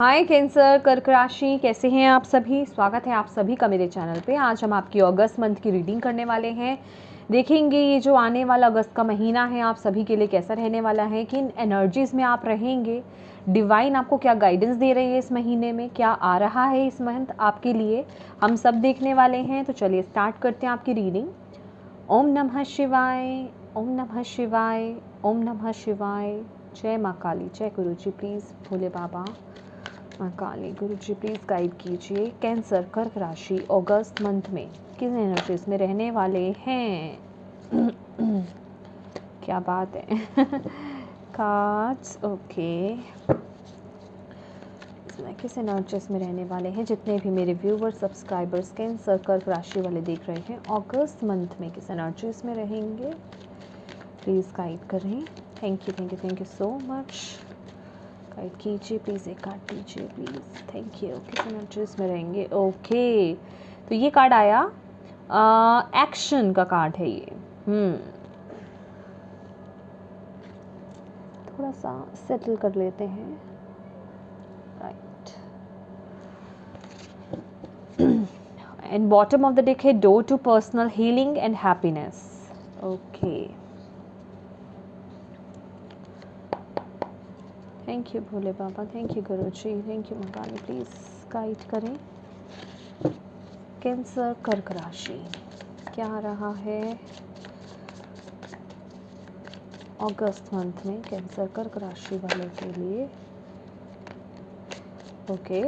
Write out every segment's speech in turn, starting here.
हाय cancer, कर्क राशि, कैसे हैं आप सभी। स्वागत है आप सभी का मेरे चैनल पे। आज हम आपकी अगस्त मंथ की रीडिंग करने वाले हैं। देखेंगे ये जो आने वाला अगस्त का महीना है आप सभी के लिए कैसा रहने वाला है, किन एनर्जीज में आप रहेंगे, डिवाइन आपको क्या गाइडेंस दे रही है इस महीने में, क्या आ रहा है इस मंथ आपके लिए, हम सब देखने वाले हैं। तो चलिए स्टार्ट करते हैं आपकी रीडिंग। ओम नमः शिवाय, ओम नमः शिवाय, ओम नमः शिवाय। जय माँ काली, जय गुरु जी। प्लीज़ भोले बाबा, माँ काली, गुरु जी प्लीज़ गाइड कीजिए। कैंसर कर्क राशि अगस्त मंथ में किस एनर्जीज में रहने वाले हैं। क्या बात है। कार्ड्स ओके, इसमें किस एनर्जीज में रहने वाले हैं जितने भी मेरे व्यूवर्स सब्सक्राइबर्स कैंसर कर्क राशि वाले देख रहे हैं, अगस्त मंथ में किस एनर्जीज में रहेंगे, प्लीज़ गाइड करें। Thank you thank you thank you so much. Guide कीजिए प्लीज़, एक कार्ड दीजिए प्लीज़। Thank you. किस एनर्जीज में रहेंगे। ओके, तो ये कार्ड आया, एक्शन का कार्ड है ये। थोड़ा सा सेटल कर लेते हैं। Right, and bottom of the deck है door to personal healing and happiness. Okay, thank you Bhole Baba, thank you Guru ji, thank you Mangani, please guide करें। कैंसर कर्क राशि क्या रहा है अगस्त मंथ में कैंसर कर्क राशि वालों के लिए। Okay,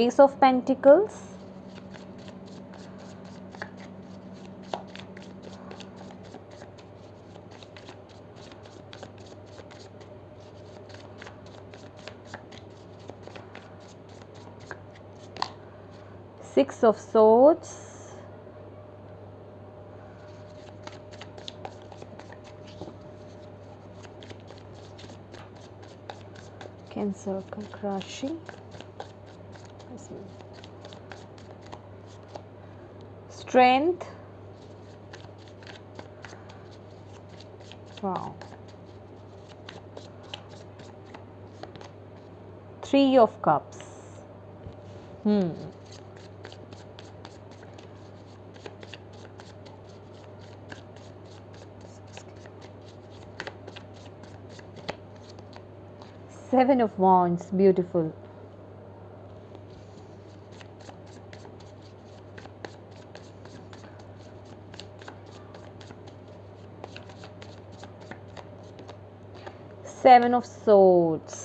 S of pentacles, six of swords, cancer कर्क राशि, strength, wow, three of cups, seven of wands, beautiful, seven of swords,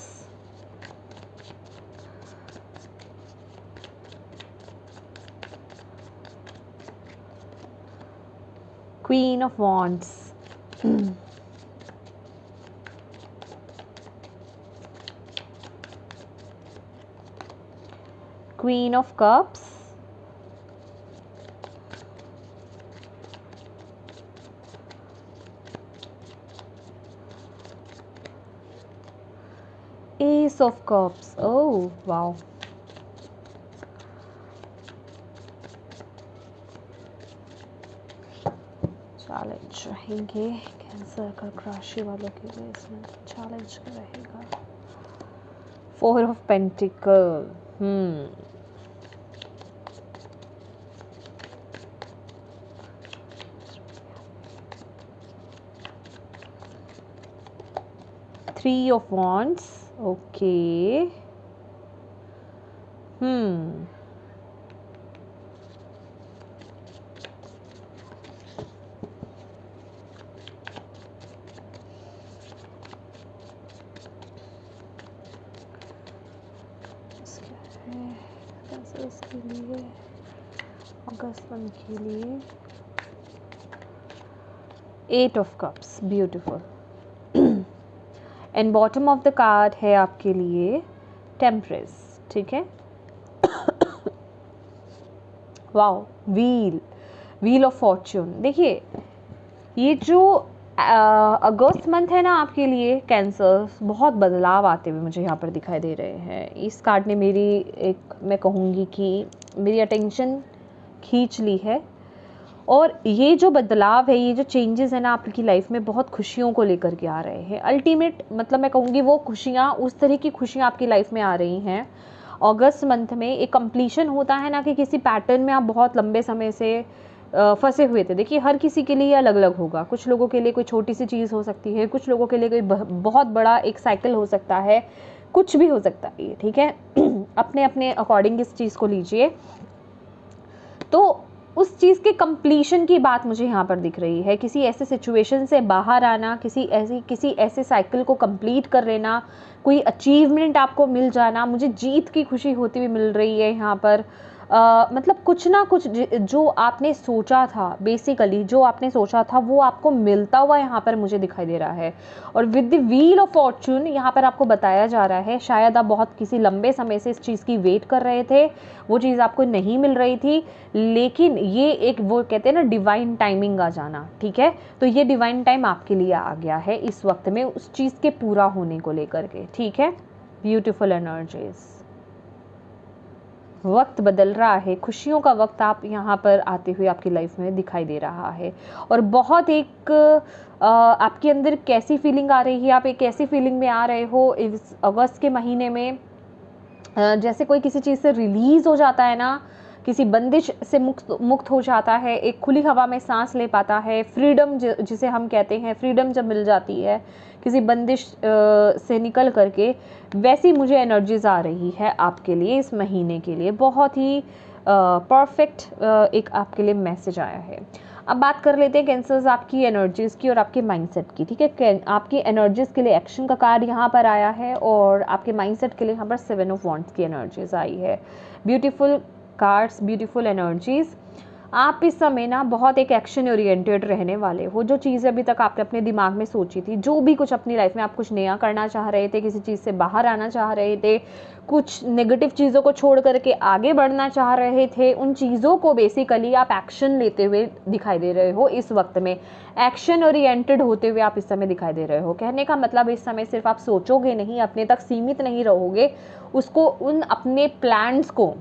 queen of wands, queen of cups, ace of cups, oh wow, challenge रहेंगे cancer कर्क राशि वालों के लिए, इसमें challenge रहेगा। Four of pentacle, three of wands, okay, इसके लिए अगस्त मंथ के लिए eight of cups, beautiful, and bottom of the card है आपके लिए टेम्परेस, ठीक है। Wow, wheel of fortune. देखिए ये जो अगस्त मंथ है ना आपके लिए कैंसर, बहुत बदलाव आते हुए मुझे यहाँ पर दिखाई दे रहे हैं। इस कार्ड ने मेरी मैं कहूँगी कि मेरी अटेंशन खींच ली है। और ये जो बदलाव है, ये जो चेंजेस है ना आपकी लाइफ में, बहुत खुशियों को लेकर के आ रहे हैं। अल्टीमेट मतलब मैं कहूँगी वो खुशियाँ, उस तरह की खुशियाँ आपकी लाइफ में आ रही हैं। अगस्त मंथ में एक कंप्लीशन होता है ना कि किसी पैटर्न में आप बहुत लंबे समय से फंसे हुए थे। देखिए हर किसी के लिए अलग अलग होगा, कुछ लोगों के लिए कोई छोटी सी चीज़ हो सकती है, कुछ लोगों के लिए कोई बहुत बड़ा एक साइकिल हो सकता है, कुछ भी हो सकता है ये, ठीक है। अपने अपने अकॉर्डिंग इस चीज़ को लीजिए। तो उस चीज़ के कंप्लीशन की बात मुझे यहाँ पर दिख रही है, किसी ऐसे सिचुएशन से बाहर आना, किसी ऐसे साइकिल को कंप्लीट कर लेना, कोई अचीवमेंट आपको मिल जाना। मुझे जीत की खुशी होती हुई मिल रही है यहाँ पर। मतलब कुछ ना कुछ जो आपने सोचा था, बेसिकली जो आपने सोचा था वो आपको मिलता हुआ यहाँ पर मुझे दिखाई दे रहा है। और with the wheel of Fortune यहाँ पर आपको बताया जा रहा है, शायद आप बहुत किसी लंबे समय से इस चीज़ की वेट कर रहे थे, वो चीज़ आपको नहीं मिल रही थी, लेकिन ये एक वो कहते हैं ना डिवाइन टाइमिंग आ जाना, ठीक है। तो ये डिवाइन टाइम आपके लिए आ गया है इस वक्त में उस चीज़ के पूरा होने को लेकर के, ठीक है। ब्यूटीफुल एनर्जीज, वक्त बदल रहा है, खुशियों का वक्त आप यहाँ पर आते हुए आपकी लाइफ में दिखाई दे रहा है। और बहुत एक आपके अंदर कैसी फीलिंग आ रही है, आप एक ऐसी फीलिंग में आ रहे हो इस अगस्त के महीने में, जैसे कोई किसी चीज़ से रिलीज़ हो जाता है ना, किसी बंदिश से मुक्त हो जाता है, एक खुली हवा में सांस ले पाता है, फ्रीडम जिसे हम कहते हैं, फ्रीडम जब मिल जाती है किसी बंदिश से निकल करके, वैसी मुझे एनर्जीज आ रही है आपके लिए इस महीने के लिए। बहुत ही परफेक्ट एक आपके लिए मैसेज आया है। अब बात कर लेते हैं कैंसर्स आपकी एनर्जीज़ की और आपके माइंडसेट की, ठीक है। आपकी एनर्जीज़ के लिए एक्शन का कार्ड यहाँ पर आया है और आपके माइंडसेट के लिए यहाँ पर 7 ऑफ वॉन्ड्स की एनर्जीज आई है। Beautiful cards, beautiful energies. आप इस समय ना बहुत एक एक्शन ओरिएंटेड रहने वाले हो। जो चीज़ अभी तक आपने अपने दिमाग में सोची थी, जो भी कुछ अपनी लाइफ में आप कुछ नया करना चाह रहे थे, किसी चीज़ से बाहर आना चाह रहे थे, कुछ नेगेटिव चीज़ों को छोड़ करके आगे बढ़ना चाह रहे थे, उन चीज़ों को बेसिकली आप एक्शन लेते हुए दिखाई दे रहे हो इस वक्त में। एक्शन ओरिएंटेड होते हुए आप इस समय दिखाई दे रहे हो। कहने का मतलब इस समय सिर्फ आप सोचोगे नहीं, अपने तक सीमित नहीं रहोगे, उसको उन अपने प्लान्स को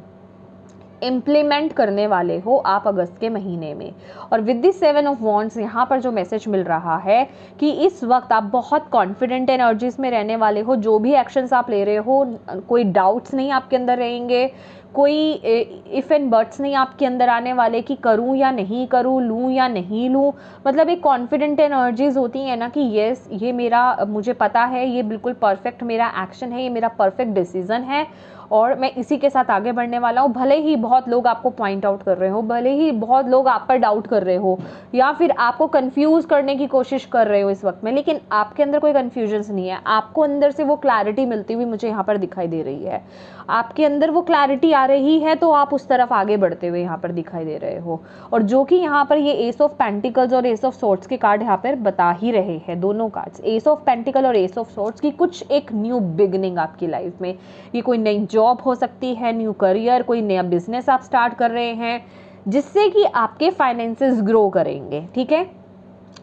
इम्प्लीमेंट करने वाले हो आप अगस्त के महीने में। और विद द 7 ऑफ वॉन्ड्स यहाँ पर जो मैसेज मिल रहा है कि इस वक्त आप बहुत कॉन्फिडेंट एनर्जीज में रहने वाले हो। जो भी एक्शंस आप ले रहे हो, कोई डाउट्स नहीं आपके अंदर रहेंगे, कोई इफ़ एंड बट्स नहीं आपके अंदर आने वाले कि करूं या नहीं करूं, लूं या नहीं लूं। मतलब एक कॉन्फिडेंट एनर्जीज होती है ना कि यस ये मेरा, मुझे पता है ये बिल्कुल परफेक्ट मेरा एक्शन है, ये मेरा परफेक्ट डिसीजन है और मैं इसी के साथ आगे बढ़ने वाला हूँ। भले ही बहुत लोग आपको पॉइंट आउट कर रहे हो, भले ही बहुत लोग आप पर डाउट कर रहे हो या फिर आपको कंफ्यूज करने की कोशिश कर रहे हो इस वक्त में, लेकिन आपके अंदर कोई कन्फ्यूजन्स नहीं है। आपको अंदर से वो क्लैरिटी मिलती हुई मुझे यहाँ पर दिखाई दे रही है। आपके अंदर वो क्लैरिटी आ रही है तो आप उस तरफ आगे बढ़ते हुए यहाँ पर दिखाई दे रहे हो। और जो कि यहाँ पर ये एस ऑफ पेंटिकल्स और एस ऑफ सोर्ड्स के कार्ड यहाँ पर बता ही रहे हैं, दोनों कार्ड्स, एस ऑफ पेंटिकल और एस ऑफ सोर्ड्स की कुछ एक न्यू बिगनिंग आपकी लाइफ में। ये कोई नई जॉब हो सकती है, न्यू करियर, कोई नया बिजनेस आप स्टार्ट कर रहे हैं जिससे कि आपके फाइनेंसेस ग्रो करेंगे, ठीक है।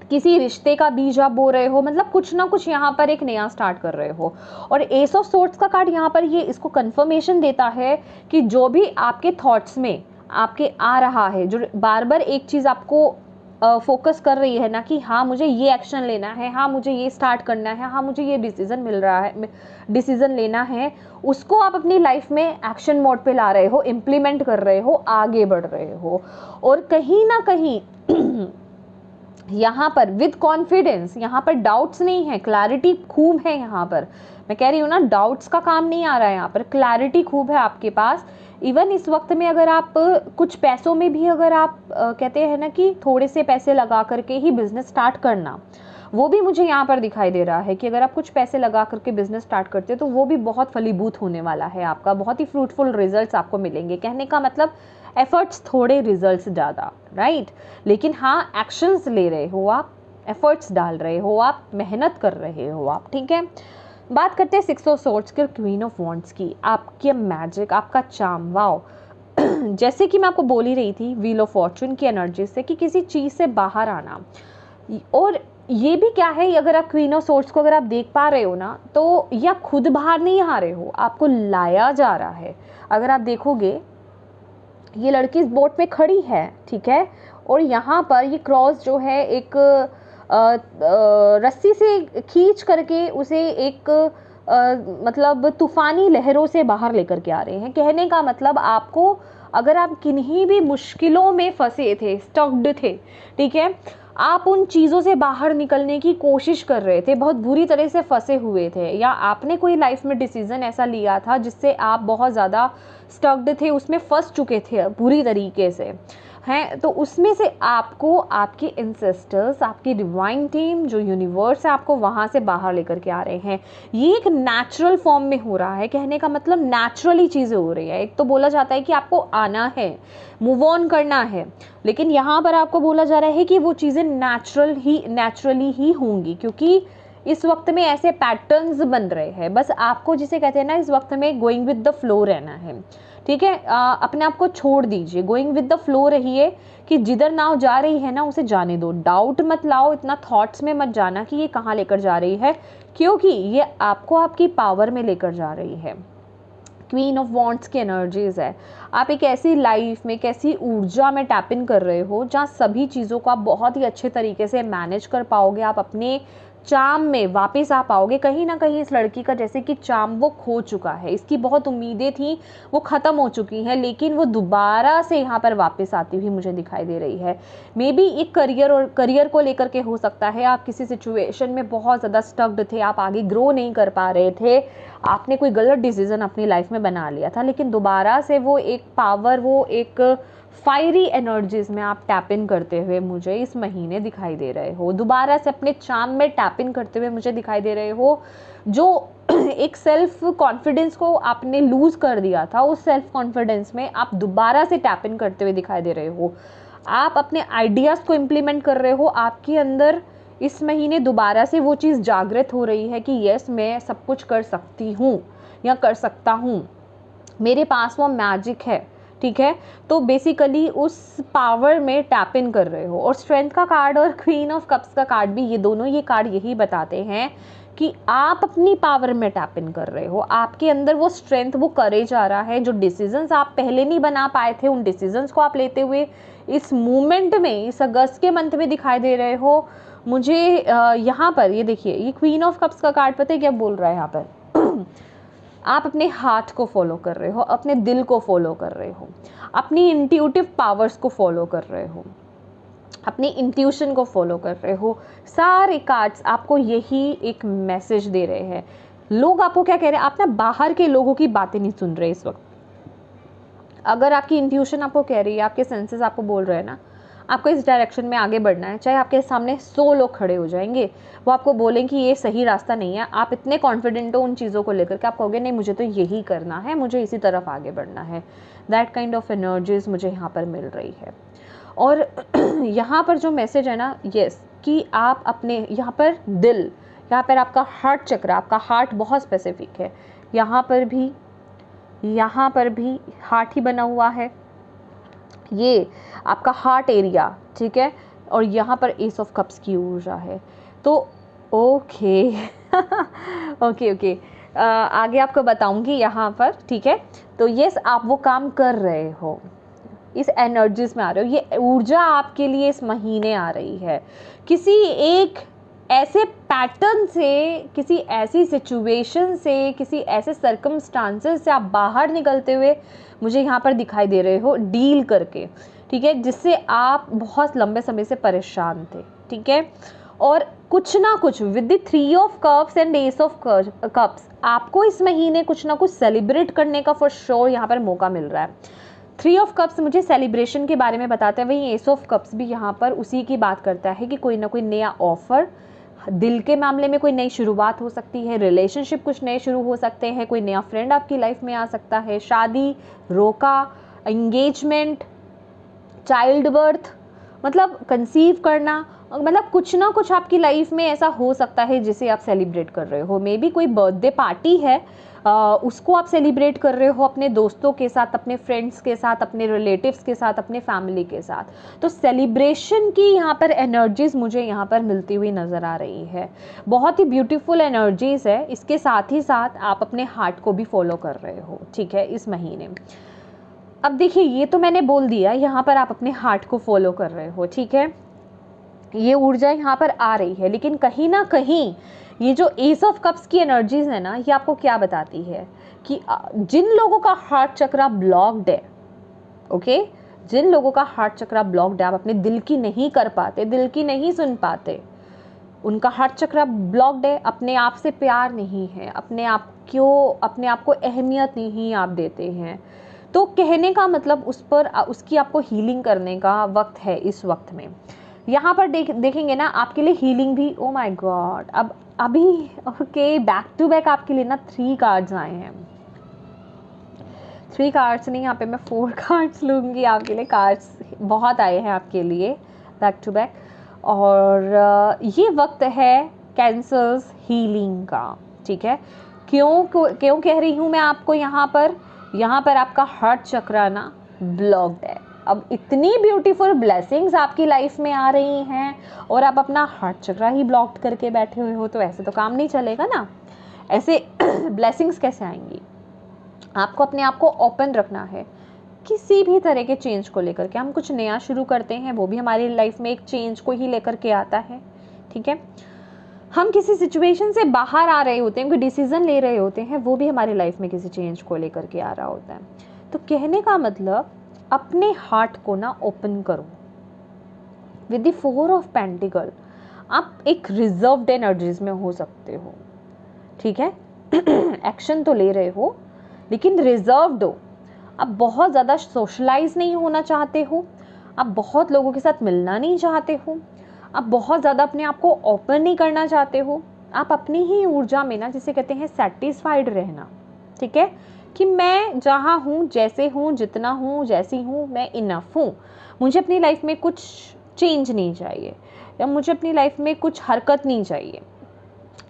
किसी रिश्ते का बीज आप बो रहे हो, मतलब कुछ ना कुछ यहाँ पर एक नया स्टार्ट कर रहे हो। और एस ऑफ सोर्ड्स का कार्ड यहाँ पर ये इसको कंफर्मेशन देता है कि जो भी आपके थॉट्स में आपके आ रहा है, जो बार बार एक चीज़ आपको फोकस कर रही है ना कि हाँ मुझे ये एक्शन लेना है, हाँ मुझे ये स्टार्ट करना है, हाँ मुझे ये डिसीजन मिल रहा है, डिसीजन लेना है, उसको आप अपनी लाइफ में एक्शन मोड पे ला रहे हो, इम्प्लीमेंट कर रहे हो, आगे बढ़ रहे हो। और कहीं ना कहीं यहाँ पर विद कॉन्फिडेंस, यहाँ पर डाउट्स नहीं है, क्लैरिटी खूब है। यहाँ पर मैं कह रही हूँ ना, डाउट्स का काम नहीं आ रहा है, यहाँ पर क्लैरिटी खूब है आपके पास। इवन इस वक्त में अगर आप कुछ पैसों में भी अगर आप कहते हैं ना कि थोड़े से पैसे लगा करके ही बिजनेस स्टार्ट करना, वो भी मुझे यहाँ पर दिखाई दे रहा है कि अगर आप कुछ पैसे लगा करके बिजनेस स्टार्ट करते हो तो वो भी बहुत फलीभूत होने वाला है आपका, बहुत ही फ्रूटफुल रिजल्ट्स आपको मिलेंगे। कहने का मतलब एफर्ट्स थोड़े, रिजल्ट्स ज़्यादा, राइट। लेकिन हाँ एक्शंस ले रहे हो आप, एफर्ट्स डाल रहे हो आप, मेहनत कर रहे हो आप, ठीक है। बात करते हैं 6 ऑफ सोर्ड्स के, क्वीन ऑफ वॉन्ड्स की। आपके मैजिक, आपका चार्म, वाओ। जैसे कि मैं आपको बोल ही रही थी व्हील ऑफ फॉर्चून की एनर्जी से कि किसी चीज़ से बाहर आना। और ये भी क्या है, अगर आप क्वीन ऑफ सोर्ड्स को अगर आप देख पा रहे हो ना, तो या खुद बाहर नहीं आ रहे हो, आपको लाया जा रहा है। अगर आप देखोगे ये लड़की इस बोट में खड़ी है, ठीक है, और यहाँ पर ये क्रॉस जो है एक रस्सी से खींच करके उसे एक मतलब तूफानी लहरों से बाहर लेकर के आ रहे हैं। कहने का मतलब आपको, अगर आप किन्हीं भी मुश्किलों में फंसे थे, स्टक्ड थे, ठीक है, आप उन चीज़ों से बाहर निकलने की कोशिश कर रहे थे, बहुत बुरी तरह से फंसे हुए थे, या आपने कोई लाइफ में डिसीजन ऐसा लिया था जिससे आप बहुत ज़्यादा स्टक्ड थे, उसमें फंस चुके थे बुरी तरीके से हैं, तो उसमें से आपको आपके एंसेस्टर्स, आपकी डिवाइन टीम जो यूनिवर्स है, आपको वहाँ से बाहर लेकर के आ रहे हैं। ये एक नेचुरल फॉर्म में हो रहा है। कहने का मतलब नेचुरली चीज़ें हो रही है। एक तो बोला जाता है कि आपको आना है, मूव ऑन करना है, लेकिन यहाँ पर आपको बोला जा रहा है कि वो चीज़ें नेचुरली ही होंगी, क्योंकि इस वक्त में ऐसे पैटर्न्स बन रहे हैं। बस आपको, जिसे कहते हैं ना, इस वक्त में गोइंग विद द फ्लो रहना है, ठीक है। अपने आप को छोड़ दीजिए, गोइंग विद द फ्लो रहिए, कि जिधर नाव जा रही है ना उसे जाने दो। डाउट मत लाओ, इतना थॉट्स में मत जाना कि ये कहाँ लेकर जा रही है, क्योंकि ये आपको आपकी पावर में लेकर जा रही है। क्वीन ऑफ वॉन्ड्स की एनर्जीज है। आप एक ऐसी लाइफ में, एक ऐसी ऊर्जा में टैप इन कर रहे हो जहाँ सभी चीज़ों को आप बहुत ही अच्छे तरीके से मैनेज कर पाओगे। आप अपने चाम में वापस आ पाओगे। कहीं ना कहीं इस लड़की का जैसे कि चाम वो खो चुका है, इसकी बहुत उम्मीदें थी वो ख़त्म हो चुकी हैं, लेकिन वो दोबारा से यहाँ पर वापस आती हुई मुझे दिखाई दे रही है। मे बी एक करियर को लेकर के हो सकता है। आप किसी सिचुएशन में बहुत ज़्यादा स्टक्ड थे, आप आगे ग्रो नहीं कर पा रहे थे, आपने कोई गलत डिसीजन अपनी लाइफ में बना लिया था, लेकिन दोबारा से वो एक पावर, वो एक फायरी एनर्जीज में आप टैप इन करते हुए मुझे इस महीने दिखाई दे रहे हो। दोबारा से अपने चार्म में टैप इन करते हुए मुझे दिखाई दे रहे हो। जो एक सेल्फ कॉन्फिडेंस को आपने लूज कर दिया था, उस सेल्फ कॉन्फिडेंस में आप दोबारा से टैप इन करते हुए दिखाई दे रहे हो। आप अपने आइडियाज़ को इम्प्लीमेंट कर रहे हो। आपके अंदर इस महीने दोबारा से वो चीज़ जागृत हो रही है कि यस, मैं सब कुछ कर सकती हूँ या कर सकता हूँ, मेरे पास वो मैजिक है, ठीक है। तो बेसिकली उस पावर में टैप इन कर रहे हो। और स्ट्रेंथ का कार्ड और क्वीन ऑफ कप्स का कार्ड भी, ये दोनों ये कार्ड यही बताते हैं कि आप अपनी पावर में टैप इन कर रहे हो। आपके अंदर वो स्ट्रेंथ, वो करेज आ रहा है। जो डिसीजंस आप पहले नहीं बना पाए थे, उन डिसीजंस को आप लेते हुए इस मूवमेंट में, इस अगस्त के मंथ में दिखाई दे रहे हो। मुझे यहाँ पर ये देखिए, ये क्वीन ऑफ कप्स का कार्ड पता है क्या बोल रहा है यहाँ पर आप अपने हार्ट को फॉलो कर रहे हो, अपने दिल को फॉलो कर रहे हो, अपनी इंट्यूटिव पावर्स को फॉलो कर रहे हो, अपनी इंट्यूशन को फॉलो कर रहे हो। सारे कार्ड्स आपको यही एक मैसेज दे रहे हैं। लोग आपको क्या कह रहे हैं, आप ना बाहर के लोगों की बातें नहीं सुन रहे इस वक्त। अगर आपकी इंट्यूशन आपको कह रही है, आपके सेंसेस आपको बोल रहे हैं ना, आपको इस डायरेक्शन में आगे बढ़ना है, चाहे आपके सामने 100 लोग खड़े हो जाएंगे, वो आपको बोलें कि ये सही रास्ता नहीं है, आप इतने कॉन्फिडेंट हो उन चीज़ों को लेकर के, आप कहोगे नहीं, मुझे तो यही करना है, मुझे इसी तरफ आगे बढ़ना है। दैट काइंड ऑफ एनर्जीज मुझे यहाँ पर मिल रही है। और यहाँ पर जो मैसेज है ना, यस, कि आप अपने यहाँ पर दिल, यहाँ पर आपका हार्ट चक्र, आपका हार्ट बहुत स्पेसिफिक है। यहाँ पर भी हार्ट ही बना हुआ है, ये आपका हार्ट एरिया, ठीक है। और यहाँ पर एस ऑफ कप्स की ऊर्जा है। तो ओके ओके आगे आपको बताऊंगी यहाँ पर, ठीक है। तो यस, आप वो काम कर रहे हो, इस एनर्जीज में आ रहे हो। ये ऊर्जा आपके लिए इस महीने आ रही है। किसी एक ऐसे पैटर्न से, किसी ऐसी सिचुएशन से, किसी ऐसे सर्कमस्टांसेस से आप बाहर निकलते हुए मुझे यहाँ पर दिखाई दे रहे हो, डील करके, ठीक है, जिससे आप बहुत लंबे समय से परेशान थे, ठीक है। और कुछ ना कुछ with the 3 of cups and S of cups, आपको इस महीने कुछ ना कुछ सेलिब्रेट करने का फॉर श्योर यहाँ पर मौका मिल रहा है। 3 ऑफ कप्स मुझे सेलिब्रेशन के बारे में बताते हैं, वहीं एस ऑफ कप्स भी यहाँ पर उसी की बात करता है कि कोई ना कोई नया ऑफर, दिल के मामले में कोई नई शुरुआत हो सकती है, रिलेशनशिप कुछ नए शुरू हो सकते हैं, कोई नया फ्रेंड आपकी लाइफ में आ सकता है, शादी, रोका, एंगेजमेंट, चाइल्ड बर्थ, मतलब कंसीव करना, मतलब कुछ ना कुछ आपकी लाइफ में ऐसा हो सकता है जिसे आप सेलिब्रेट कर रहे हो। मे बी कोई बर्थडे पार्टी है, उसको आप सेलिब्रेट कर रहे हो अपने दोस्तों के साथ, अपने फ्रेंड्स के साथ, अपने रिलेटिव्स के साथ, अपने फैमिली के साथ। तो सेलिब्रेशन की यहाँ पर एनर्जीज मुझे यहाँ पर मिलती हुई नज़र आ रही है। बहुत ही ब्यूटीफुल एनर्जीज है। इसके साथ ही साथ आप अपने हार्ट को भी फॉलो कर रहे हो, ठीक है, इस महीने। अब देखिए, ये तो मैंने बोल दिया, यहाँ पर आप अपने हार्ट को फॉलो कर रहे हो, ठीक है, ये ऊर्जा यहाँ पर आ रही है, लेकिन कहीं ना कहीं ये जो एस ऑफ कप्स की एनर्जीज है ना, ये आपको क्या बताती है कि जिन लोगों का हार्ट चक्रा ब्लॉक्ड है, ओके, जिन लोगों का हार्ट चक्रा ब्लॉक्ड है, आप अपने दिल की नहीं कर पाते, दिल की नहीं सुन पाते, उनका हार्ट चक्रा ब्लॉक्ड है, अपने आप से प्यार नहीं है, अपने आप को अहमियत नहीं आप देते हैं, तो कहने का मतलब उसकी आपको हीलिंग करने का वक्त है इस वक्त में। यहाँ पर देखेंगे ना, आपके लिए हीलिंग भी, ओ माय गॉड, अब अभी ओके, बैक टू बैक आपके लिए ना 3 कार्ड्स आए हैं। 3 कार्ड्स नहीं, यहाँ पे मैं 4 कार्ड्स लूँगी आपके लिए, कार्ड्स बहुत आए हैं आपके लिए बैक टू बैक। और ये वक्त है कैंसर्स हीलिंग का, ठीक है। क्यों कह रही हूँ मैं आपको, यहाँ पर आपका हार्ट चक्रा ना ब्लॉक्ड है। अब इतनी ब्यूटीफुल ब्लेसिंग्स आपकी लाइफ में आ रही हैं और आप अपना हार्ट चक्रा ही ब्लॉक्ड करके बैठे हुए हो, तो ऐसे तो काम नहीं चलेगा ना, ऐसे ब्लेसिंग्स कैसे आएंगी। आपको अपने आप को ओपन रखना है किसी भी तरह के चेंज को लेकर के। हम कुछ नया शुरू करते हैं, वो भी हमारी लाइफ में एक चेंज को ही लेकर के आता है, ठीक है। हम किसी सिचुएशन से बाहर आ रहे होते हैं, कोई डिसीजन ले रहे होते हैं, वो भी हमारी लाइफ में किसी चेंज को लेकर के आ रहा होता है। तो कहने का मतलब, अपने हार्ट को ना ओपन करो। विद द 4 ऑफ पेंटिकल आप एक रिजर्व्ड एनर्जीज में हो सकते हो, ठीक है। एक्शन तो ले रहे हो लेकिन रिजर्व्ड हो। आप बहुत ज़्यादा सोशलाइज नहीं होना चाहते हो, आप बहुत लोगों के साथ मिलना नहीं चाहते हो, आप बहुत ज़्यादा अपने आप को ओपन नहीं करना चाहते हो। आप अपनी ही ऊर्जा में ना, जिसे कहते हैं सेटिस्फाइड रहना, ठीक है, कि मैं जहाँ हूँ, जैसे हूँ, जितना हूँ, जैसी हूँ, मैं इनफ हूँ, मुझे अपनी लाइफ में कुछ चेंज नहीं चाहिए, या मुझे अपनी लाइफ में कुछ हरकत नहीं चाहिए,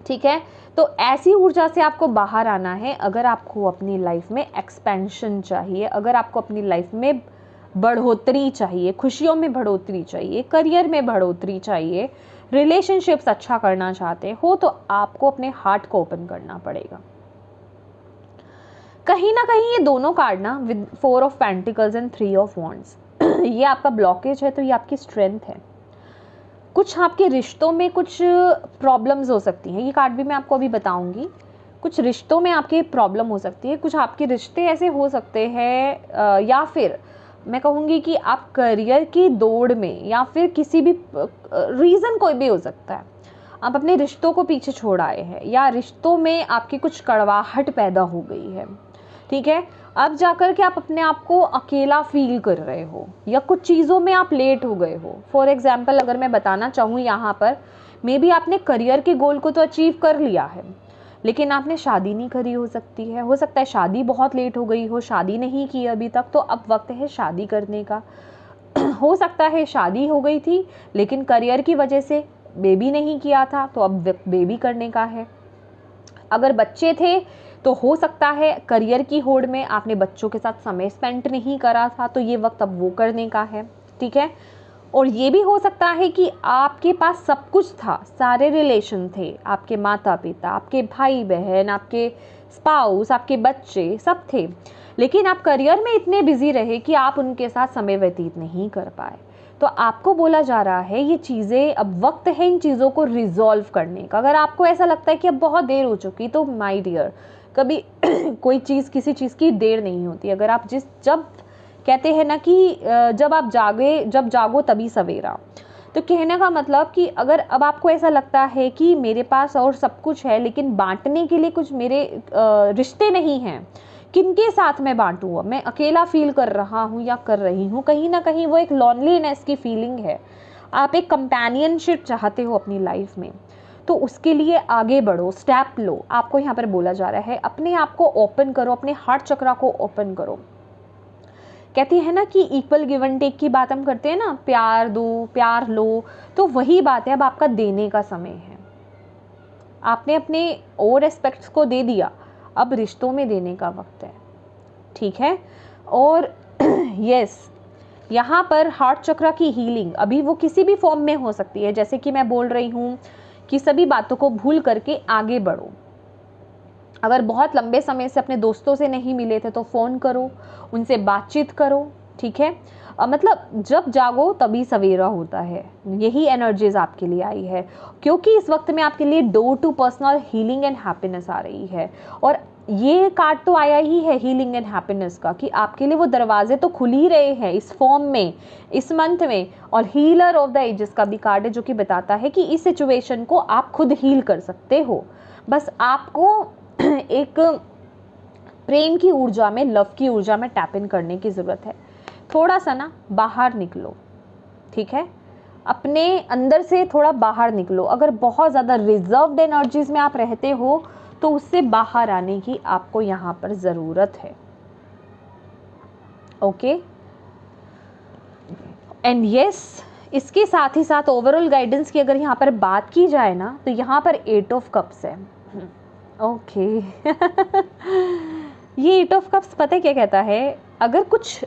ठीक है। तो ऐसी ऊर्जा से आपको बाहर आना है। अगर आपको अपनी लाइफ में एक्सपेंशन चाहिए, अगर आपको अपनी लाइफ में बढ़ोतरी चाहिए, खुशियों में बढ़ोतरी चाहिए, करियर में बढ़ोतरी चाहिए, रिलेशनशिप्स अच्छा करना चाहते हो, तो आपको अपने हार्ट को ओपन करना पड़ेगा। कहीं ना कहीं ये दोनों कार्ड ना, with 4 of pentacles and 3 of wands, ये आपका ब्लॉकेज है, तो ये आपकी स्ट्रेंथ है। कुछ आपके रिश्तों में कुछ प्रॉब्लम्स हो सकती हैं, ये कार्ड भी मैं आपको अभी बताऊंगी। कुछ रिश्तों में आपके प्रॉब्लम हो सकती है, कुछ आपके रिश्ते ऐसे हो सकते हैं, या फिर मैं कहूँगी कि आप करियर की दौड़ में, या फिर किसी भी रीज़न कोई भी हो सकता है, आप अपने रिश्तों को पीछे छोड़ आए हैं, या रिश्तों में आपकी कुछ कड़वाहट पैदा हो गई है, ठीक है। अब जाकर के आप अपने आप को अकेला फील कर रहे हो, या कुछ चीज़ों में आप लेट हो गए हो। फॉर एग्जाम्पल अगर मैं बताना चाहूँ यहाँ पर, मे बी आपने करियर के गोल को तो अचीव कर लिया है, लेकिन आपने शादी नहीं करी, हो सकता है शादी बहुत लेट हो गई हो, शादी नहीं की अभी तक, तो अब वक्त है शादी करने का। हो सकता है शादी हो गई थी लेकिन करियर की वजह से बेबी नहीं किया था, तो अब बेबी करने का है। अगर बच्चे थे तो हो सकता है करियर की होड़ में आपने बच्चों के साथ समय स्पेंड नहीं करा था, तो ये वक्त अब वो करने का है, ठीक है। और ये भी हो सकता है कि आपके पास सब कुछ था, सारे रिलेशन थे, आपके माता पिता, आपके भाई बहन, आपके स्पाउस, आपके बच्चे सब थे, लेकिन आप करियर में इतने बिजी रहे कि आप उनके साथ समय व्यतीत नहीं कर पाए। तो आपको बोला जा रहा है ये चीज़ें, अब वक्त है इन चीज़ों को रिजॉल्व करने का। अगर आपको ऐसा लगता है कि अब बहुत देर हो चुकी, तो माय डियर, कभी कोई चीज़, किसी चीज़ की देर नहीं होती। अगर आप जब कहते हैं ना कि जब जागो तभी सवेरा, तो कहने का मतलब कि अगर अब आपको ऐसा लगता है कि मेरे पास और सब कुछ है लेकिन बांटने के लिए कुछ मेरे रिश्ते नहीं हैं, किनके साथ मैं बांटूँ, मैं अकेला फील कर रहा हूँ या कर रही हूँ, कहीं ना कहीं वो एक लॉनलीनेस की फीलिंग है, आप एक कंपेनियनशिप चाहते हो अपनी लाइफ में, तो उसके लिए आगे बढ़ो, स्टेप लो। आपको यहाँ पर बोला जा रहा है अपने आप को ओपन करो, अपने हार्ट चक्रा को ओपन करो। कहती है ना कि इक्वल गिव एंड टेक की बात हम करते हैं ना, प्यार दो प्यार लो, तो वही बात है। अब आपका देने का समय है, आपने अपने और एस्पेक्ट्स को दे दिया, अब रिश्तों में देने का वक्त है, ठीक है। और यस, यहाँ पर हार्ट चक्रा की हीलिंग अभी वो किसी भी फॉर्म में हो सकती है, जैसे कि मैं बोल रही हूँ कि सभी बातों को भूल करके आगे बढ़ो, अगर बहुत लंबे समय से अपने दोस्तों से नहीं मिले थे तो फ़ोन करो, उनसे बातचीत करो, ठीक है। मतलब जब जागो तभी सवेरा होता है, यही एनर्जीज आपके लिए आई है, क्योंकि इस वक्त में आपके लिए door to personal healing and happiness आ रही है। और ये कार्ड तो आया ही है हीलिंग एंड हैप्पीनेस का, कि आपके लिए वो दरवाजे तो खुल ही रहे हैं इस फॉर्म में, इस मंथ में। और हीलर ऑफ द एजेस का भी कार्ड है, जो कि बताता है कि इस सिचुएशन को आप खुद हील कर सकते हो। बस आपको एक प्रेम की ऊर्जा में, लव की ऊर्जा में टैप इन करने की ज़रूरत है। थोड़ा सा ना बाहर निकलो, ठीक है, अपने अंदर से थोड़ा बाहर निकलो। अगर बहुत ज़्यादा रिजर्व्ड एनर्जीज में आप रहते हो तो उससे बाहर आने की आपको यहाँ पर ज़रूरत है। ओके, एंड यस, इसके साथ ही साथ ओवरऑल गाइडेंस की अगर यहाँ पर बात की जाए ना, तो यहाँ पर 8 ऑफ कप्स है। ओके ये 8 ऑफ कप्स पता है क्या कहता है? अगर कुछ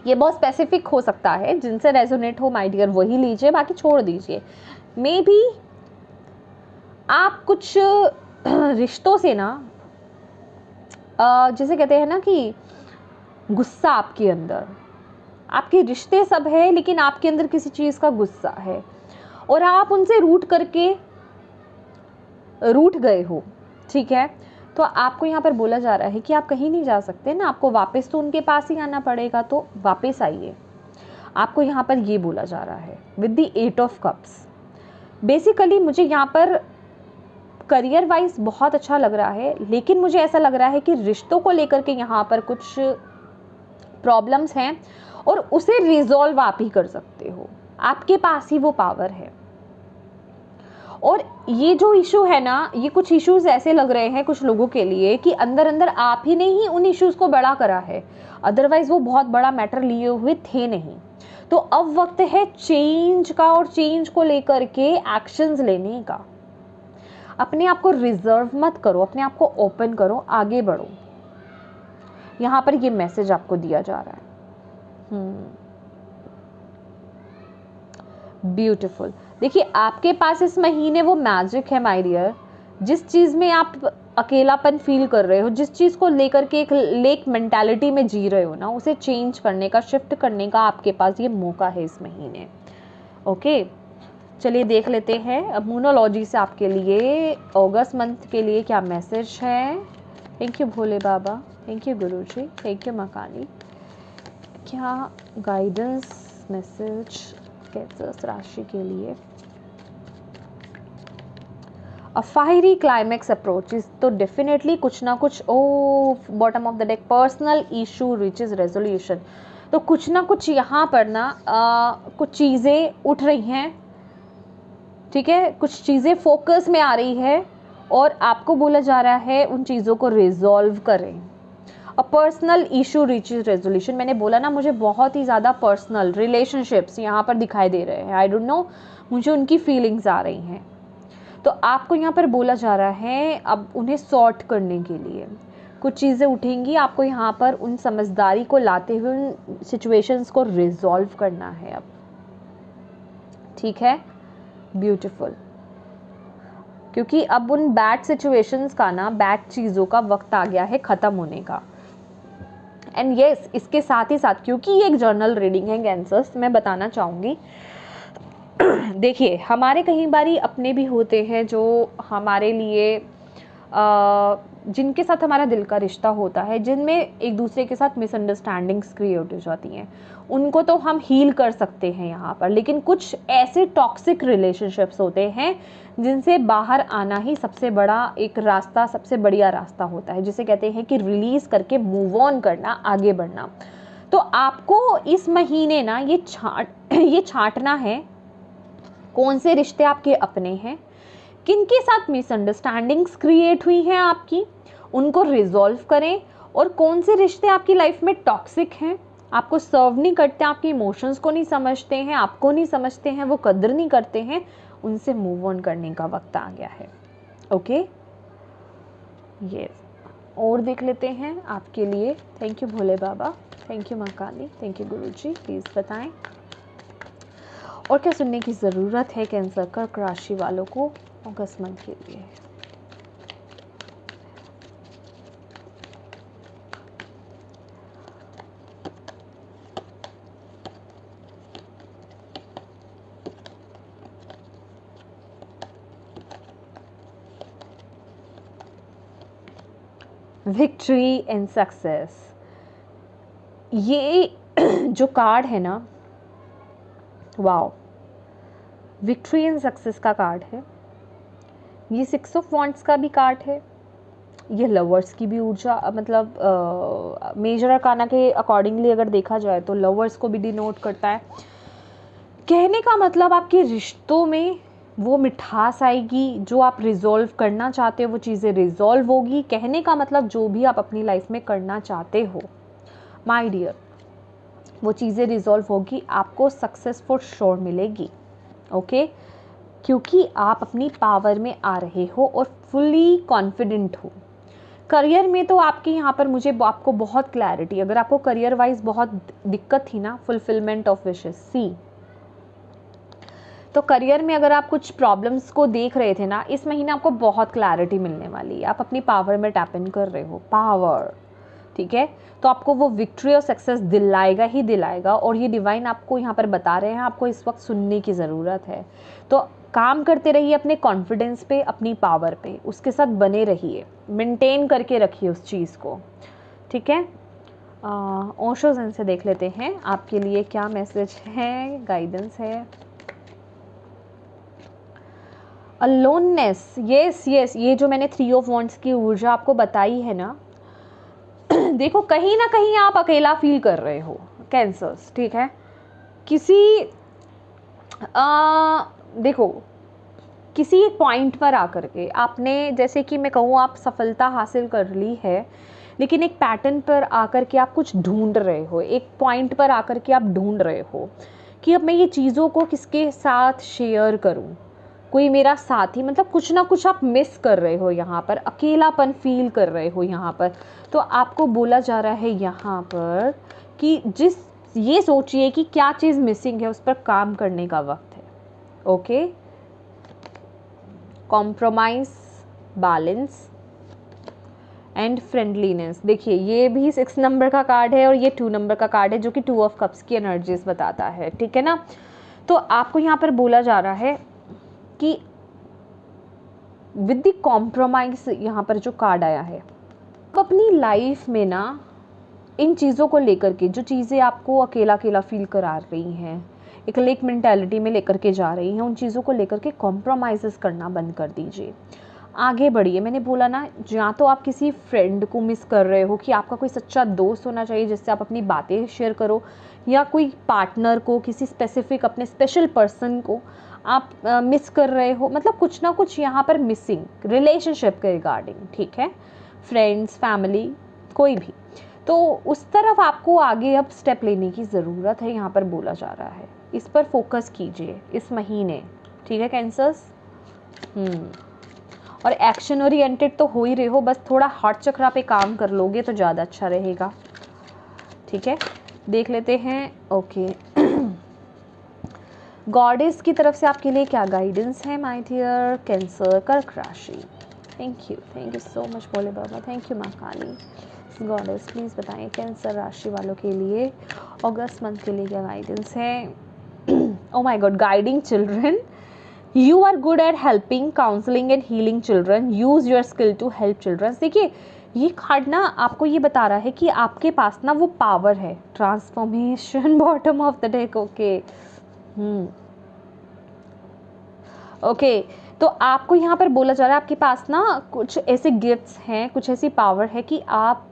ये बहुत स्पेसिफिक हो सकता है, जिनसे रेजोनेट हो माय डियर वही लीजिए, बाकी छोड़ दीजिए। मे बी आप कुछ रिश्तों से ना, जैसे कहते हैं ना कि गुस्सा आपके अंदर, आपके रिश्ते सब है लेकिन आपके अंदर किसी चीज़ का गुस्सा है और आप उनसे रूठ गए हो, ठीक है। तो आपको यहाँ पर बोला जा रहा है कि आप कहीं नहीं जा सकते ना, आपको वापस तो उनके पास ही आना पड़ेगा, तो वापस आइए। आपको यहाँ पर ये बोला जा रहा है with the 8 of cups. Basically मुझे यहाँ पर करियर वाइज बहुत अच्छा लग रहा है, लेकिन मुझे ऐसा लग रहा है कि रिश्तों को लेकर के यहाँ पर कुछ प्रॉब्लम्स हैं और उसे रिजॉल्व आप ही कर सकते हो, आपके पास ही वो पावर है। और ये जो इशू है ना, ये कुछ इश्यूज ऐसे लग रहे हैं कुछ लोगों के लिए कि अंदर अंदर आप ही ने ही उन इश्यूज को बड़ा करा है, अदरवाइज वो बहुत बड़ा मैटर लिए हुए थे नहीं। तो अब वक्त है चेंज का, और चेंज को लेकर के एक्शंस लेने का। अपने आप को रिजर्व मत करो, अपने आप को ओपन करो, आगे बढ़ो। यहाँ पर ये मैसेज आपको दिया जा रहा है। ब्यूटीफुल। देखिए आपके पास इस महीने वो मैजिक है माय डियर, जिस चीज़ में आप अकेलापन फील कर रहे हो, जिस चीज़ को लेकर के एक लेक मेंटालिटी में जी रहे हो ना, उसे चेंज करने का, शिफ्ट करने का आपके पास ये मौका है इस महीने। ओके, चलिए देख लेते हैं अब मूनोलॉजी से आपके लिए अगस्त मंथ के लिए क्या मैसेज है। Thank you Bhole Baba, thank you Guruji, thank you माँ काली। क्या गाइडेंस मैसेज कैंसर राशि के लिए? अ फायरी क्लाइमैक्स अप्रोचेस, तो डेफिनेटली कुछ ना कुछ, bottom of the deck, personal issue reaches resolution. तो कुछ ना कुछ यहाँ पर ना कुछ चीज़ें उठ रही हैं, ठीक है, कुछ चीज़ें फोकस में आ रही है और आपको बोला जा रहा है उन चीज़ों को रिजॉल्व करें। A personal issue reaches resolution, मैंने बोला ना, मुझे बहुत ही ज़्यादा पर्सनल रिलेशनशिप्स यहाँ पर दिखाई दे रहे हैं। आई डोंट नो, मुझे उनकी फीलिंग्स आ रही हैं। तो आपको यहाँ पर बोला जा रहा है अब उन्हें सॉर्ट करने के लिए कुछ चीज़ें उठेंगी, आपको यहाँ पर उन समझदारी को लाते हुए उन सिचुएशंस को रिजॉल्व करना है अब, ठीक है। ब्यूटीफुल, क्योंकि अब उन बैड सिचुएशंस का ना, बैड चीज़ों का वक्त आ गया है ख़त्म होने का। एंड यस, इसके साथ ही साथ, क्योंकि ये एक जर्नल रीडिंग है कैंसर्स, मैं बताना चाहूँगी देखिए हमारे कई बारी अपने भी होते हैं जो हमारे लिए जिनके साथ हमारा दिल का रिश्ता होता है, जिनमें एक दूसरे के साथ मिसअंडरस्टैंडिंग्स क्रिएट हो जाती हैं, उनको तो हम हील कर सकते हैं यहाँ पर। लेकिन कुछ ऐसे टॉक्सिक रिलेशनशिप्स होते हैं जिनसे बाहर आना ही सबसे बड़ा एक रास्ता, सबसे बढ़िया रास्ता होता है, जिसे कहते हैं कि रिलीज़ करके मूव ऑन करना, आगे बढ़ना। तो आपको इस महीने ना ये छांटना है कौन से रिश्ते आपके अपने हैं, किनके साथ मिसअंडरस्टैंडिंग्स क्रिएट हुई हैं आपकी, उनको रिजॉल्व करें। और कौन से रिश्ते आपकी लाइफ में टॉक्सिक हैं, आपको सर्व नहीं करते, आपके इमोशंस को नहीं समझते हैं, आपको नहीं समझते हैं, वो कदर नहीं करते हैं, उनसे मूव ऑन करने का वक्त आ गया है। ओके, यस, और देख लेते हैं आपके लिए। Thank you Bhole Baba, thank you माँ काली, थैंक यू गुरुजी। प्लीज़ बताएं और क्या सुनने की ज़रूरत है कैंसर कर्क राशि वालों को अगस्त मंथ के लिए। विक्ट्री एंड सक्सेस, ये जो कार्ड है ना, वाओ, विक्ट्री एंड सक्सेस का कार्ड है। ये 6 ऑफ वॉन्ड्स का भी कार्ड है। ये लवर्स की भी ऊर्जा, मतलब मेजर अरकाना के अकॉर्डिंगली अगर देखा जाए तो लवर्स को भी डिनोट करता है। कहने का मतलब आपके रिश्तों में वो मिठास आएगी, जो आप रिजॉल्व करना चाहते हो वो चीज़ें रिजॉल्व होगी। कहने का मतलब जो भी आप अपनी लाइफ में करना चाहते हो माय डियर, वो चीज़ें रिजॉल्व होगी, आपको सक्सेस फॉर श्योर मिलेगी। ओके, क्योंकि आप अपनी पावर में आ रहे हो और फुली कॉन्फिडेंट हो। करियर में तो आपके यहाँ पर मुझे आपको बहुत क्लैरिटी, अगर आपको करियर वाइज बहुत दिक्कत थी ना, फुलफिलमेंट ऑफ विशेस सी, तो करियर में अगर आप कुछ प्रॉब्लम्स को देख रहे थे ना, इस महीने आपको बहुत क्लैरिटी मिलने वाली है। आप अपनी पावर में टैप इन कर रहे हो, पावर, ठीक है। तो आपको वो विक्ट्री और सक्सेस दिलाएगा ही दिलाएगा। और ये डिवाइन आपको यहाँ पर बता रहे हैं, आपको इस वक्त सुनने की ज़रूरत है। तो काम करते रहिए अपने कॉन्फिडेंस पे, अपनी पावर पे, उसके साथ बने रहिए, मेंटेन करके रखिए उस चीज़ को, ठीक है। ओशो ज़ेन से देख लेते हैं आपके लिए क्या मैसेज है, गाइडेंस है। अलोननेस, यस यस, ये जो मैंने 3 ऑफ वॉन्ड्स की ऊर्जा आपको बताई है ना, देखो कहीं ना कहीं आप अकेला फील कर रहे हो कैंसर्स, ठीक है। किसी देखो किसी एक पॉइंट पर आकर के आपने, जैसे कि मैं कहूँ, आप सफलता हासिल कर ली है, लेकिन एक पैटर्न पर आकर के आप कुछ ढूंढ रहे हो, एक पॉइंट पर आकर के आप ढूंढ रहे हो कि अब मैं ये चीज़ों को किसके साथ शेयर करूँ, कोई मेरा साथी, मतलब कुछ ना कुछ आप मिस कर रहे हो यहाँ पर, अकेलापन फील कर रहे हो यहाँ पर। तो आपको बोला जा रहा है यहाँ पर कि ये सोचिए कि क्या चीज़ मिसिंग है, उस पर काम करने का वक्त है। Okay, compromise, balance and friendliness. देखिए ये भी 6 नंबर का कार्ड है और ये 2 नंबर का कार्ड है, जो कि 2 ऑफ कप्स की एनर्जीज बताता है, ठीक है ना। तो आपको यहाँ पर बोला जा रहा है कि विद द कॉम्प्रोमाइज, यहाँ पर जो कार्ड आया है, आप अपनी लाइफ में ना इन चीज़ों को लेकर के, जो चीज़ें आपको अकेला अकेला फील करा रही हैं, एक लेक मेंटालिटी में लेकर के जा रही हैं, उन चीज़ों को लेकर के कॉम्प्रोमाइज़ करना बंद कर दीजिए, आगे बढ़िए। मैंने बोला ना, या तो आप किसी फ्रेंड को मिस कर रहे हो कि आपका कोई सच्चा दोस्त होना चाहिए जिससे आप अपनी बातें शेयर करो, या कोई पार्टनर को, किसी स्पेसिफिक अपने स्पेशल पर्सन को आप मिस कर रहे हो, मतलब कुछ ना कुछ यहाँ पर मिसिंग रिलेशनशिप के रिगार्डिंग, ठीक है, फ्रेंड्स, फैमिली, कोई भी। तो उस तरफ आपको आगे अब स्टेप लेने की ज़रूरत है, यहाँ पर बोला जा रहा है। इस पर फोकस कीजिए इस महीने, ठीक है कैंसर्स। और एक्शन ओरिएंटेड तो हो ही रहे हो, बस थोड़ा हार्ट चक्रा पे काम कर लोगे तो ज़्यादा अच्छा रहेगा, ठीक है। देख लेते हैं, ओके, गॉडेस की तरफ से आपके लिए क्या गाइडेंस है माय डियर कैंसर कर्क राशि। Thank you so much Bhole Baba, thank you माँ काली। गॉडेस प्लीज़ बताएं कैंसर राशि वालों के लिए अगस्त मंथ के लिए क्या गाइडेंस है। Oh my God, guiding children, you are good at helping, counselling and healing children, use your skill to help children. देखिए ये कार्ड ना आपको ये बता रहा है कि आपके पास ना वो पावर है, transformation, bottom of the deck, okay. Okay, तो आपको यहाँ पर बोला जा रहा है आपके पास ना कुछ ऐसे गिफ्ट्स हैं, कुछ ऐसी पावर है कि आप,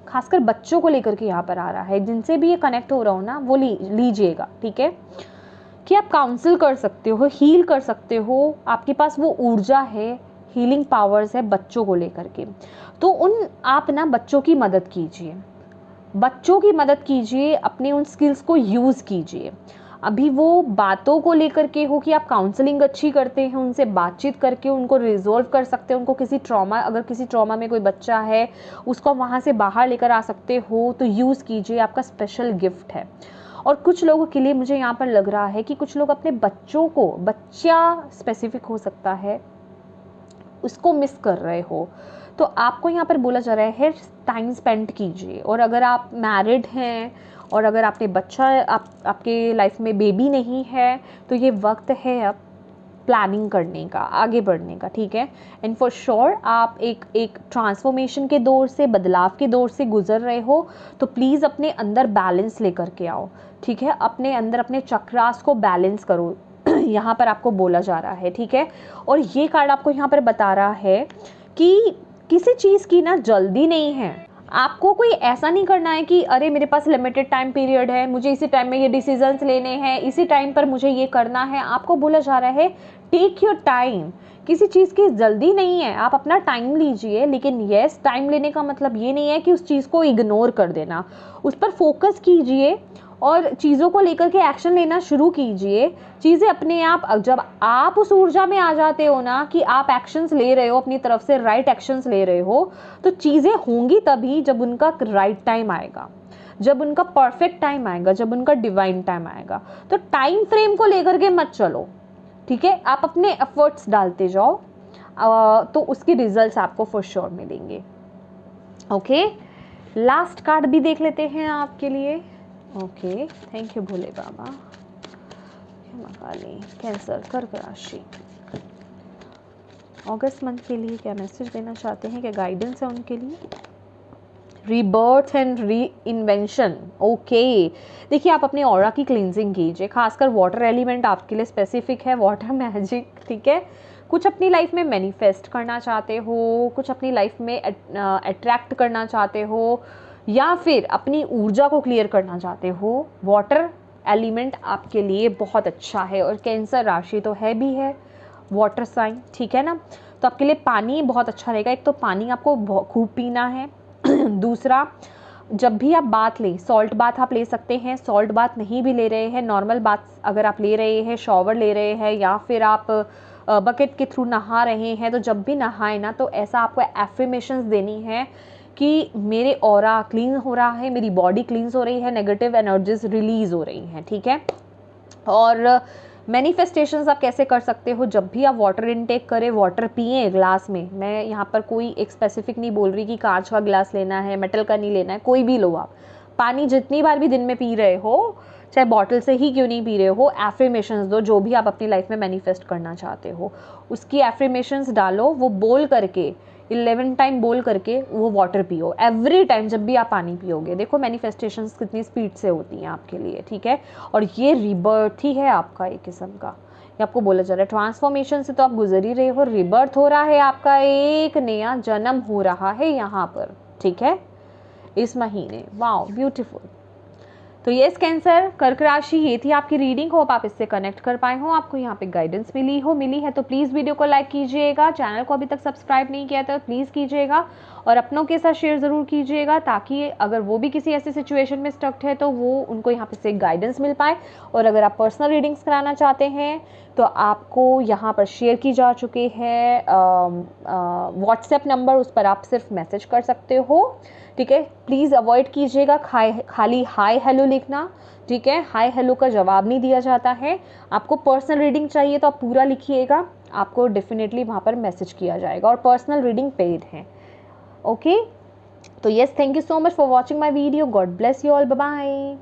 खासकर बच्चों को लेकर के यहाँ पर आ रहा है, जिनसे भी ये कनेक्ट हो रहा हो ना वो लीजिएगा, ठीक है, कि आप काउंसिल कर सकते हो, हील कर सकते हो, आपके पास वो ऊर्जा है, हीलिंग पावर्स है बच्चों को लेकर के। तो आप ना बच्चों की मदद कीजिए, बच्चों की मदद कीजिए, अपने उन स्किल्स को यूज़ कीजिए। अभी वो बातों को लेकर के हो कि आप काउंसलिंग अच्छी करते हैं, उनसे बातचीत करके उनको रिजॉल्व कर सकते हैं, उनको किसी ट्रॉमा, अगर किसी ट्रॉमा में कोई बच्चा है उसको वहाँ से बाहर लेकर आ सकते हो, तो यूज़ कीजिए, आपका स्पेशल गिफ्ट है। और कुछ लोगों के लिए मुझे यहाँ पर लग रहा है कि कुछ लोग अपने बच्चों को, बच्चा स्पेसिफिक हो सकता है, उसको मिस कर रहे हो, तो आपको यहाँ पर बोला जा रहा है टाइम स्पेंड कीजिए। और अगर आप मैरिड हैं और अगर आपने बच्चा, आपके लाइफ में बेबी नहीं है, तो ये वक्त है अब प्लानिंग करने का, आगे बढ़ने का, ठीक है। एंड फॉर श्योर आप एक ट्रांसफॉर्मेशन के दौर से, बदलाव के दौर से गुजर रहे हो, तो प्लीज़ अपने अंदर बैलेंस लेकर के आओ, ठीक है। अपने अंदर अपने चक्रास को बैलेंस करो, यहाँ पर आपको बोला जा रहा है, ठीक है। और ये कार्ड आपको यहाँ पर बता रहा है कि किसी चीज़ की ना जल्दी नहीं है। आपको कोई ऐसा नहीं करना है कि अरे मेरे पास लिमिटेड टाइम पीरियड है, मुझे इसी टाइम में ये डिसीजंस लेने हैं, इसी टाइम पर मुझे ये करना है। आपको बोला जा रहा है टेक योर टाइम, किसी चीज़ की जल्दी नहीं है, आप अपना टाइम लीजिए। लेकिन यस, टाइम लेने का मतलब ये नहीं है कि उस चीज़ को इग्नोर कर देना, उस पर फोकस कीजिए और चीज़ों को लेकर के एक्शन लेना शुरू कीजिए। चीज़ें अपने आप, जब आप उस ऊर्जा में आ जाते हो ना कि आप एक्शंस ले रहे हो, अपनी तरफ से राइट एक्शंस ले रहे हो, तो चीज़ें होंगी तभी जब उनका राइट टाइम आएगा, जब उनका परफेक्ट टाइम आएगा, जब उनका डिवाइन टाइम आएगा। तो टाइम फ्रेम को लेकर के मत चलो, ठीक है। आप अपने एफर्ट्स डालते जाओ, तो उसकी रिजल्ट्स आपको फॉर श्योर मिलेंगे। ओके, लास्ट कार्ड भी देख लेते हैं आपके लिए। Okay, thank you Bhole Baba. Cancer, कर्क राशि, अगस्त मंथ के लिए क्या मैसेज देना चाहते हैं, क्या गाइडेंस है उनके लिए? Rebirth and re invention. Okay, देखिए आप अपने ऑरा की क्लींजिंग कीजिए, खासकर वाटर एलिमेंट आपके लिए स्पेसिफिक है, वाटर मैजिक, ठीक है। कुछ अपनी लाइफ में मैनिफेस्ट करना चाहते हो, कुछ अपनी लाइफ में अट्रैक्ट करना चाहते हो, या फिर अपनी ऊर्जा को क्लियर करना चाहते हो, वाटर एलिमेंट आपके लिए बहुत अच्छा है। और कैंसर राशि तो है भी है, वाटर साइन, ठीक है ना। तो आपके लिए पानी बहुत अच्छा रहेगा। एक तो पानी आपको खूब पीना है। दूसरा, जब भी आप बाथ लें, सॉल्ट बाथ आप ले सकते हैं। सॉल्ट बाथ नहीं भी ले रहे हैं, नॉर्मल बाथ अगर आप ले रहे हैं, शॉवर ले रहे हैं, या फिर आप बकेट के थ्रू नहा रहे हैं, तो जब भी नहाए ना, तो ऐसा आपको एफर्मेशंस देनी है कि मेरे ऑरा क्लीन हो रहा है, मेरी बॉडी क्लींस हो रही है, नेगेटिव एनर्जीज रिलीज हो रही हैं, ठीक है। और मैनिफेस्टेशंस आप कैसे कर सकते हो? जब भी आप वाटर इनटेक करें, वाटर पिए ग्लास में। मैं यहाँ पर कोई एक स्पेसिफिक नहीं बोल रही कि कांच का ग्लास लेना है, मेटल का नहीं लेना है, कोई भी लो आप। पानी जितनी बार भी दिन में पी रहे हो, चाहे बॉटल से ही क्यों नहीं पी रहे हो, एफर्मेशंस दो, जो भी आप अपनी लाइफ में मैनिफेस्ट करना चाहते हो उसकी एफर्मेशंस डालो। वो बोल करके 11 टाइम बोल करके वो वाटर पियो एवरी टाइम जब भी आप पानी पियोगे। देखो मैनिफेस्टेशंस कितनी स्पीड से होती हैं आपके लिए, ठीक है। और ये रिबर्थ ही है आपका एक किस्म का, ये आपको बोला जा रहा है। ट्रांसफॉर्मेशन से तो आप गुजर ही रहे हो, रिबर्थ हो रहा है आपका, एक नया जन्म हो रहा है यहाँ पर, ठीक है, इस महीने। Wow, beautiful. तो यस कैंसर, कर्क राशि, ये थी आपकी रीडिंग। होप आप इससे कनेक्ट कर पाए हो, आपको यहाँ पे गाइडेंस मिली है तो प्लीज़ वीडियो को लाइक कीजिएगा। चैनल को अभी तक सब्सक्राइब नहीं किया तो प्लीज़ कीजिएगा, और अपनों के साथ शेयर ज़रूर कीजिएगा, ताकि अगर वो भी किसी ऐसी सिचुएशन में स्टक्ड है तो वो उनको यहाँ पे से गाइडेंस मिल पाए। और अगर आप पर्सनल रीडिंग्स कराना चाहते हैं तो आपको यहाँ पर शेयर की जा चुके हैं व्हाट्सएप नंबर, उस पर आप सिर्फ मैसेज कर सकते हो, ठीक है। प्लीज़ अवॉइड कीजिएगा खाली हाय हेलो लिखना, ठीक है। हाय हेलो का जवाब नहीं दिया जाता है। आपको पर्सनल रीडिंग चाहिए तो आप पूरा लिखिएगा, आपको डेफिनेटली वहाँ पर मैसेज किया जाएगा, और पर्सनल रीडिंग पेड है, ओके। तो yes, thank you so much for watching my video. God bless you all, bye bye.